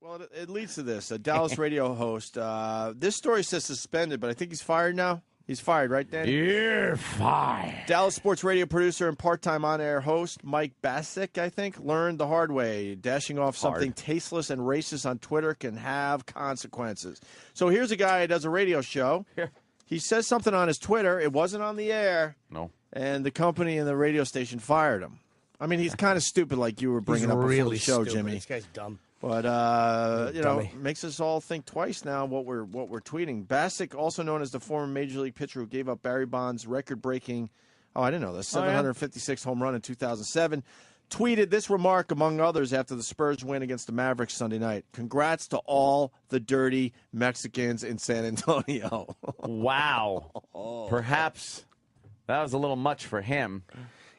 Well, it leads to this. A Dallas radio host. This story says suspended, but I think he's fired now. He's fired, right, Danny? You're fired. Dallas sports radio producer and part-time on-air host Mike Bassick, I think, learned the hard way. Dashing off something tasteless and racist on Twitter can have consequences. So here's a guy who does a radio show. He says something on his Twitter. It wasn't on the air. No. And the company and the radio station fired him. I mean, he's kind of stupid like you were bringing up before the show, stupid. Jimmy. This guy's dumb. But, makes us all think twice now what we're tweeting. Bassick, also known as the former Major League pitcher who gave up Barry Bonds' record-breaking, I didn't know this, 756 home run in 2007, tweeted this remark, among others, after the Spurs win against the Mavericks Sunday night. Congrats to all the dirty Mexicans in San Antonio. Wow. Perhaps that was a little much for him.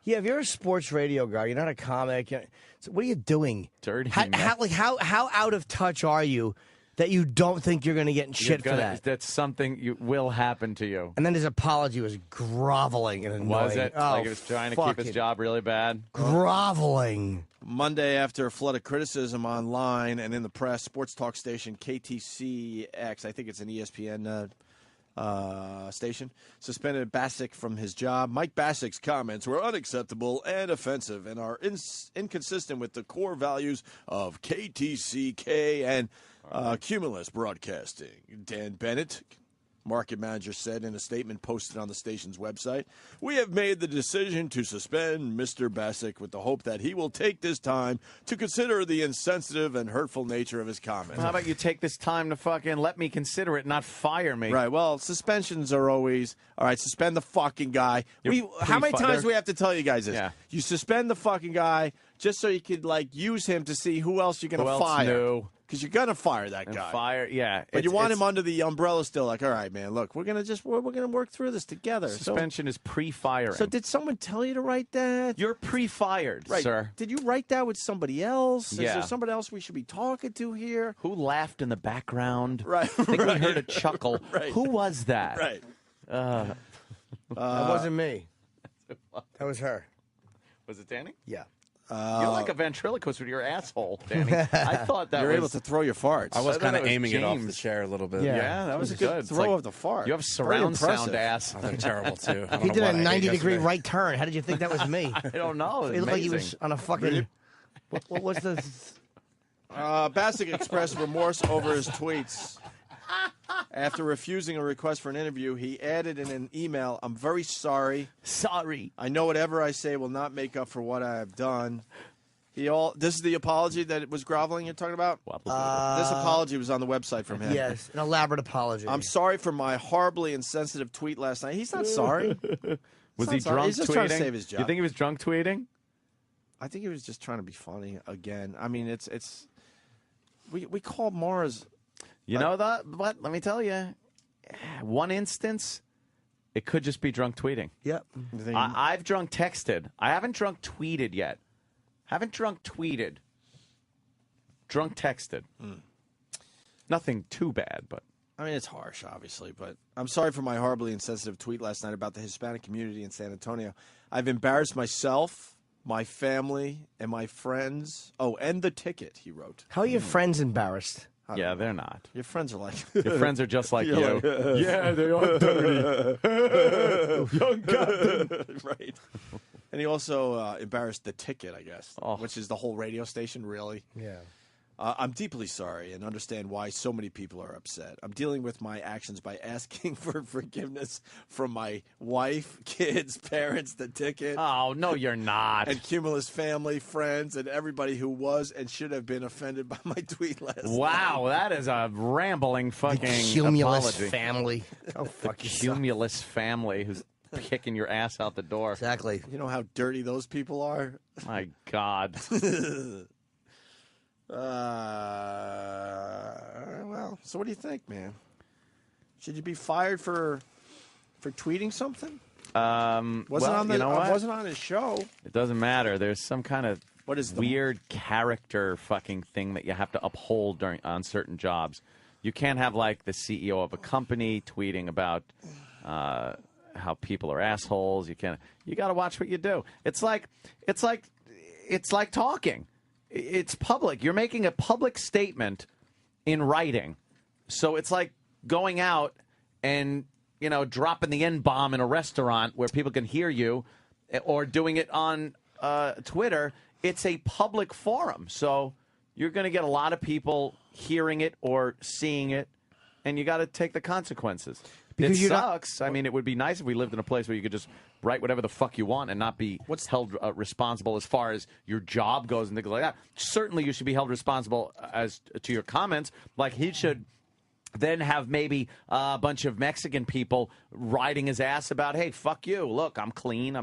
Yeah, if you're a sports radio guy, you're not a comic. So what are you doing? Dirty. How out of touch are you that you don't think you're going to get in shit for that? That's something will happen to you. And then his apology was groveling and annoying. Was it? Oh, like he was trying to keep his job really bad? Groveling. Monday, after a flood of criticism online and in the press, sports talk station KTCX, I think it's an ESPN station, suspended Bassick from his job. Mike Bassick's comments were unacceptable and offensive and are inconsistent with the core values of KTCK and Cumulus Broadcasting. Dan Bennett, market manager, said in a statement posted on the station's website, "We have made the decision to suspend Mr. Bassick with the hope that he will take this time to consider the insensitive and hurtful nature of his comments." Well, how about you take this time to fucking let me consider it, not fire me? Right. Well, suspensions are always, all right, suspend the fucking guy. How many times do we have to tell you guys this? Yeah. You suspend the fucking guy just so you could, use him to see who else you're going to fire. Because you're gonna fire that guy. But you want him under the umbrella still. Like, all right, man. Look, we're gonna work through this together. Suspension is pre-firing. So did someone tell you to write that? You're pre-fired, right, sir. Did you write that with somebody else? Yeah. Is there somebody else we should be talking to here? Who laughed in the background? Right. I think we heard a chuckle. Right. Who was that? Right. That wasn't me. That was her. Was it Danny? Yeah. You're like a ventriloquist with your asshole, Danny. I thought that you're able to throw your farts. I was kind of aiming it off James. the chair a little bit. Yeah, that was a good throw of the fart. You have surround sound ass. Oh, they're terrible, too. He did a 90-degree right turn. How did you think that was me? I don't know. It looked like he was on a fucking... What was the... Bassick expressed remorse over his tweets. After refusing a request for an interview, he added in an email, "I'm very sorry. Sorry. I know whatever I say will not make up for what I have done." This is the apology that it was groveling you're talking about? This apology was on the website from him. Yes, an elaborate apology. "I'm sorry for my horribly insensitive tweet last night." He's not sorry. Was he drunk He's just tweeting? trying to save his job. You think he was drunk tweeting? I think he was just trying to be funny again. I mean, we call Mars... You know that? But let me tell you, one instance, it could just be drunk tweeting. Yep. I've drunk texted. I haven't drunk tweeted yet. Haven't drunk tweeted. Drunk texted. Nothing too bad, but. I mean, it's harsh, obviously, but I'm sorry for my horribly insensitive tweet last night about the Hispanic community in San Antonio. I've embarrassed myself, my family, and my friends. Oh, and the ticket, he wrote. How are your friends embarrassed? Yeah, they're not. Your friends are like... Your friends are just like you. Like, yeah, they are dirty. Young Captain. Right. And he also embarrassed the ticket, I guess, which is the whole radio station, really. Yeah. I'm deeply sorry and understand why so many people are upset. I'm dealing with my actions by asking for forgiveness from my wife, kids, parents, the ticket. Oh, no, you're not. And Cumulus family, friends, and everybody who was and should have been offended by my tweet last night. Wow, that is a rambling fucking Cumulus apology. family. Oh, fuck the Cumulus family who's kicking your ass out the door. Exactly. You know how dirty those people are? My God. Well, so what do you think, man? Should you be fired for tweeting something? Wasn't on his show. It doesn't matter. There's some kind of the weird character fucking thing that you have to uphold on certain jobs. You can't have like the CEO of a company tweeting about how people are assholes. You got to watch what you do. It's like talking. it's public. You're making a public statement in writing. So it's like going out and, dropping the N-bomb in a restaurant where people can hear you, or doing it on Twitter. It's a public forum. So you're going to get a lot of people hearing it or seeing it, and you got to take the consequences. Because it sucks. I mean, it would be nice if we lived in a place where you could just write whatever the fuck you want and not be held responsible as far as your job goes and things like that. Certainly, you should be held responsible as to your comments. Like, he should then have maybe a bunch of Mexican people riding his ass about, hey, fuck you. Look, I'm clean.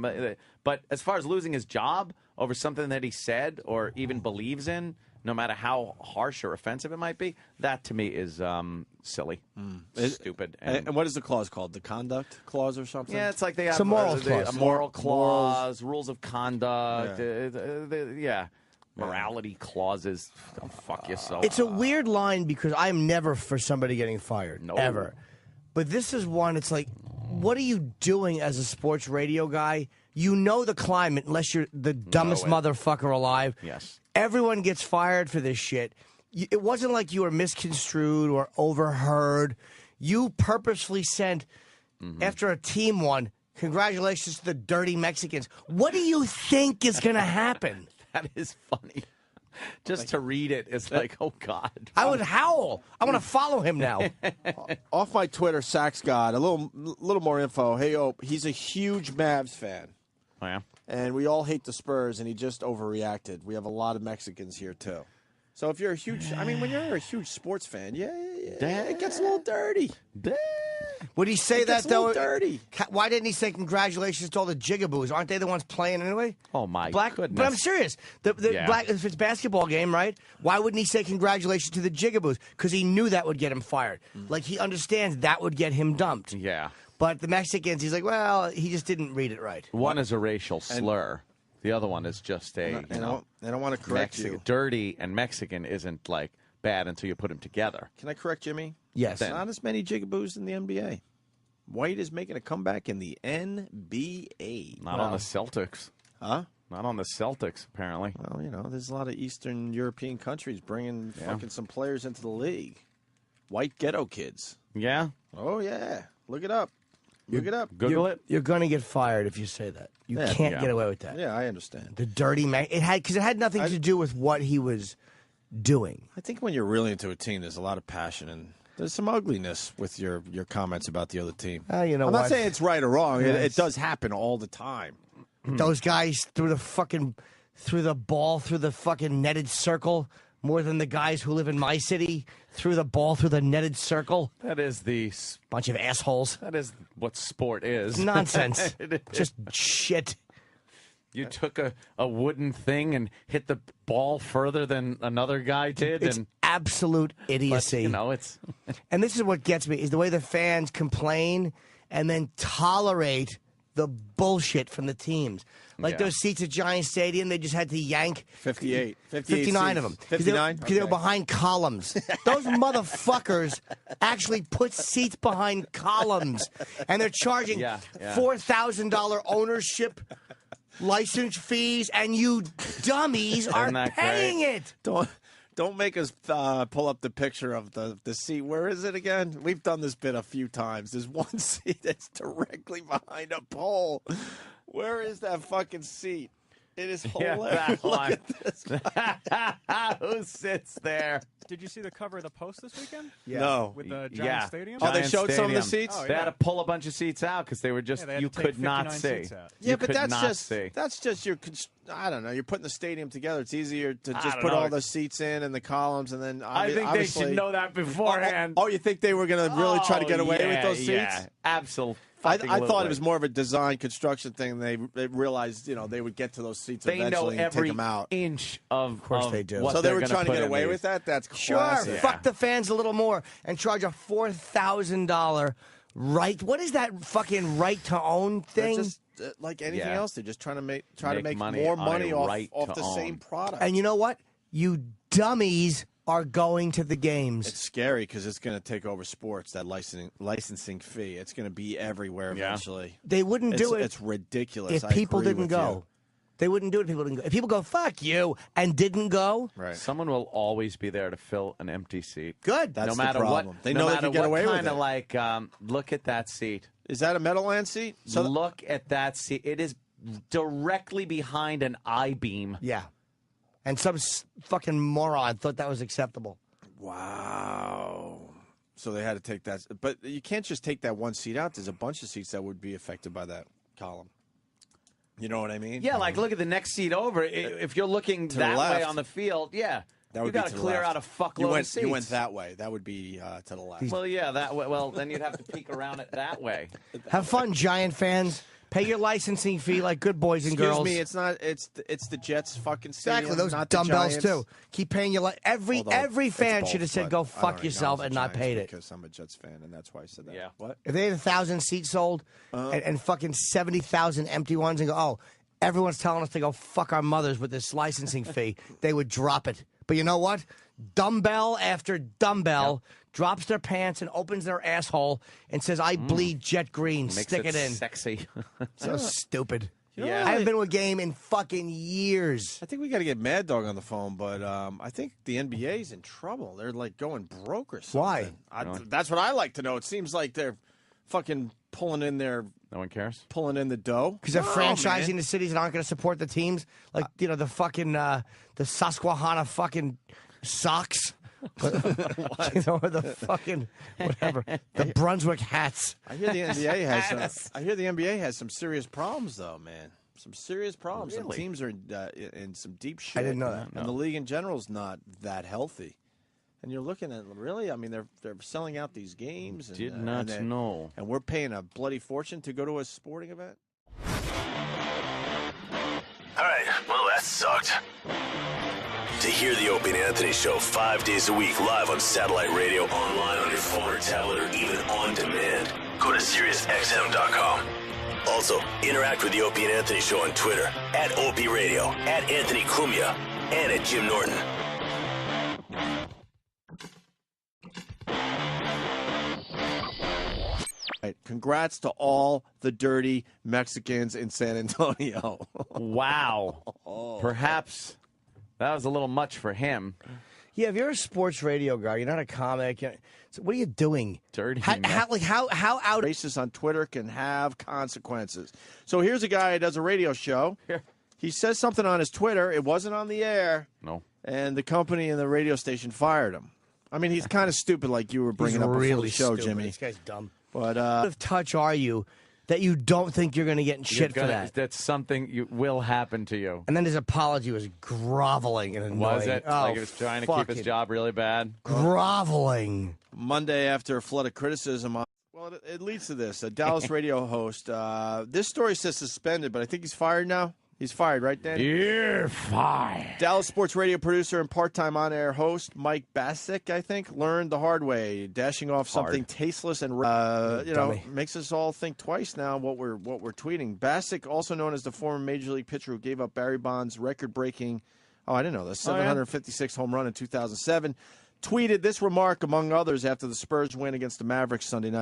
But as far as losing his job over something that he said or even believes in, no matter how harsh or offensive it might be, that to me is silly, stupid. And what is the clause called? The conduct clause or something? Yeah, it's like they have a moral clause. A moral clause, rules of conduct, morality clauses. Don't fuck yourself. It's a weird line because I'm never for somebody getting fired, ever. But this is one, it's like, what are you doing as a sports radio guy? You know the climate, unless you're the dumbest motherfucker alive. Yes. Everyone gets fired for this shit. It wasn't like you were misconstrued or overheard. You purposefully sent, after a team won, congratulations to the dirty Mexicans. What do you think is going to happen? That is funny. Just to read it is like, oh, God. I would howl. I want to follow him now. Off my Twitter, Sax God, a little more info. Hey, Ope, he's a huge Mavs fan. Oh, yeah? And we all hate the Spurs, and he just overreacted. We have a lot of Mexicans here, too. So if you're a huge, when you're a huge sports fan, it gets a little dirty. Would he say It that, gets a though? little dirty. Why didn't he say congratulations to all the jigaboos? Aren't they the ones playing anyway? Oh, my goodness. But I'm serious. If it's a basketball game, right? Why wouldn't he say congratulations to the jigaboos? Because he knew that would get him fired. Like, he understands that would get him dumped. Yeah. But the Mexicans, he's like, well, he just didn't read it right. One is a racial slur. The other one is just I don't want to correct you. Dirty and Mexican isn't, like, bad until you put them together. Can I correct Jimmy? Yes. Not as many jigaboos in the NBA. White is making a comeback in the NBA. Not on the Celtics. Huh? Not on the Celtics, apparently. Well, there's a lot of Eastern European countries bringing fucking some players into the league. White ghetto kids. Yeah? Oh, yeah. Look it up. Look it up. Google it. You're going to get fired if you say that. You can't get away with that. Yeah, I understand. The dirty because it had nothing to do with what he was doing. I think when you're really into a team, there's a lot of passion and there's some ugliness with your comments about the other team. You know I'm what? not saying it's right or wrong. Yes. It does happen all the time. Those guys threw the ball through the fucking netted circle more than the guys who live in my city threw the ball through the netted circle. That is Bunch of assholes. That is what sport is. Nonsense. Just shit. You took a wooden thing and hit the ball further than another guy did. It's absolute idiocy. But, it's... And this is what gets me, is the way the fans complain and then tolerate the bullshit from the teams. Like those seats at Giant Stadium, they just had to yank 58. 59 of them. 59? Because they were behind columns. Those motherfuckers actually put seats behind columns. And they're charging $4,000 ownership license fees, and you dummies are paying it. Don't make us pull up the picture of the seat. Where is it again? We've done this bit a few times. There's one seat that's directly behind a pole. Where is that fucking seat? It is hilarious. Look at this. Who sits there? Did you see the cover of the Post this weekend? Yeah. No. With the Giant Stadium? Oh, they showed some of the Stadium. seats? Oh, They had to pull a bunch of seats out because they were just, they had you to take could not 59 see. seats out. Yeah, You but could that's not just see. I don't know. You're putting the stadium together. It's easier to I just don't put know. all the seats in and the columns, and then I think they obviously, should know that beforehand. Oh, you think they were going to really try to get away with those seats? Yeah, absolutely. I thought it was more of a design construction thing. They realized, they would get to those seats They know eventually and take every them out. inch of course they do. what So they they're were gonna trying to put get in away these. with that? That's Sure, classic. fuck the fans a little more and charge a $4,000 right. What is that fucking right to own They're thing? just like anything else. They're just trying to make money more on money a off right to the own. same product. And you know what? You dummies are going to the games. It's scary because it's going to take over sports, that licensing fee. It's going to be everywhere eventually. They wouldn't do it It's ridiculous. if I people agree didn't with go. They wouldn't do it if people didn't go. If people go, fuck you, and didn't go, Right. Someone will always be there to fill an empty seat. good. That's no the matter problem. what. They no know they matter can get what away with kind it. of like, look at that seat. Is that a Meadowlands seat? So Look at that seat. It is directly behind an I-beam. Yeah. And some fucking moron thought that was acceptable. wow. So they had to take that. But you can't just take that one seat out. There's a bunch of seats that would be affected by that column. You know what I mean? Yeah, like look at the next seat over. If you're looking the that way left. on the field, yeah, That would you be got to to the clear left. out a fuckload of seats. You went that way. That would be to the left. Well, yeah, that way. Well, then you'd have to peek around it that way. Have fun, Giant fans. Pay your licensing fee like good boys and Excuse girls. me, it's not. It's the Jets fucking stadium, Exactly, those not the dumbbells Giants. too. Keep paying your every Although it's fan both, should have said but go I fuck don't know, yourself it's and the not Giants paid it. because I'm a Jets fan, and that's why I said that. Yeah. What? If they had 1,000 seats sold and fucking 70,000 empty ones, and go, oh, everyone's telling us to go fuck our mothers with this licensing fee, they would drop it. But you know what? Dumbbell after dumbbell drops their pants and opens their asshole and says, "I bleed jet green. Makes Stick it in." sexy. So stupid. Yeah. I haven't been to a game in fucking years. I think we got to get Mad Dog on the phone, but I think the NBA's in trouble. They're like going broke or something. Why? That's what I like to know. It seems like they're fucking pulling in No one cares. the dough. Because they're franchising man. the cities and aren't going to support the teams. Like, you know, the fucking, the Susquehanna fucking Sox. You know, or the fucking, whatever. The Brunswick hats. I hear the NBA has. I hear the NBA has some serious problems, though, man. Some serious problems. Some Really? teams are in some deep shit. I didn't know that. And the league in general is not that healthy. And you're looking at really. I mean, they're selling out these games. And, Did not know. And we're paying a bloody fortune to go to a sporting event. All right, well, that sucked. To hear the Opie and Anthony Show 5 days a week live on satellite radio, online on your phone or tablet, or even on demand, go to SiriusXM.com. Also, interact with the Opie and Anthony Show on Twitter, at Opie Radio, at Anthony Cumia, and at Jim Norton. Right. Congrats to all the dirty Mexicans in San Antonio. Wow. Perhaps that was a little much for him. Yeah, if you're a sports radio guy, you're not a comic. So what are you doing? Dirty How out? Racists on Twitter can have consequences. So here's a guy who does a radio show. He says something on his Twitter. It wasn't on the air. No. And the company and the radio station fired him. I mean, he's kind of stupid, like you were bringing up before really the show, stupid. Jimmy. This guy's dumb. But What of touch are you that you don't think you're going to get in shit for that? That's something you will happen to you. And then his apology was groveling and annoying. Was it? Oh, Like he was trying to keep his job really bad? Groveling. Monday, after a flood of criticism, well, it leads to this. A Dallas radio host. This story says suspended, but I think he's fired now. He's fired, right, Danny? You're fired. Dallas sports radio producer and part-time on-air host Mike Bassick, I think, learned the hard way, dashing off something tasteless and makes us all think twice now what we're tweeting. Bassick, also known as the former major league pitcher who gave up Barry Bonds' record-breaking, I didn't know this, 756 home run in 2007, tweeted this remark among others after the Spurs win against the Mavericks Sunday night.